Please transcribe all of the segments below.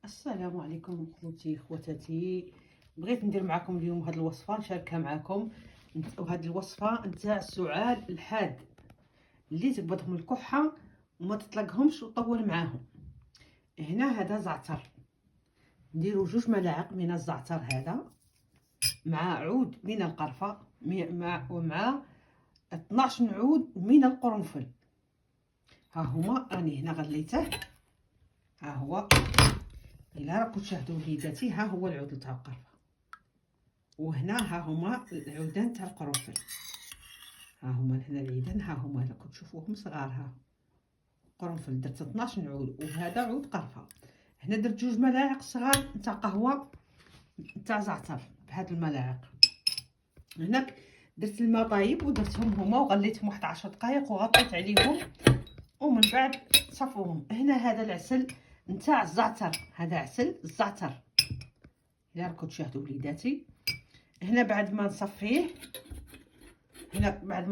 السلام عليكم خوتي خواتاتي. بغيت ندير معكم اليوم هذه الوصفه، نشاركها معكم. وهذه الوصفه نتاع السعال الحاد اللي تقبضهم الكحه وما تطلقهمش وطول معاهم. هنا هذا زعتر، نديروا 2 ملاعق من الزعتر هذا مع عود من القرفه ومع 12 عود من القرنفل. ها هما راني هنا غليته، ها هو. الا راكم تشاهدوا وليداتي، ها هو العود تاع القرفه، وهنا ها هما العودان تاع القرنفل. ها هما هنا العيدان، ها هما راكم تشوفوهم صغار. ها قرنفل درت 12 عود، وهذا عود قرفه. هنا درت 2 ملاعق صغار تاع قهوه تاع زعتر بهاد الملاعق. هناك درت الماء طايب ودرتهم هما وغليتهم واحد 10 دقائق وغطيت عليهم، ومن بعد صفوهم. هنا هذا العسل نتاع الزعتر، هذا عسل الزعتر الا راكم تشاهدوا وليداتي. هنا بعد ما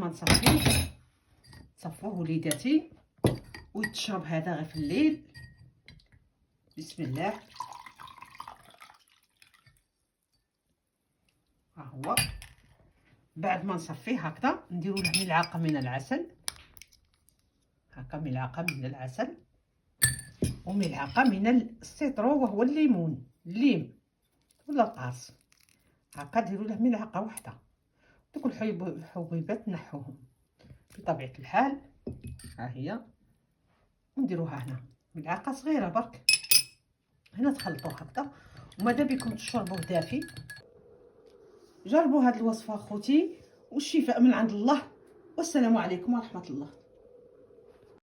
نصفيه، تصفوه وليداتي ويتشرب هذا غير في الليل. بسم الله. ها هو بعد ما نصفيه هكذا نديروا له ملعقه من العسل، هكا ملعقه من العسل وملعقه من السيترو وهو الليمون، الليم ولا القرص. هكا ديروا له ملعقه واحده. دوك الحبيبات نحوهم بطبيعه الحال، ها هي، ونديروها هنا ملعقه صغيره برك. هنا تخلطوه هكذا، وماذا بكم تشربوه دافي. جربوا هذه الوصفه اخوتي، والشفاء من عند الله، والسلام عليكم ورحمه الله.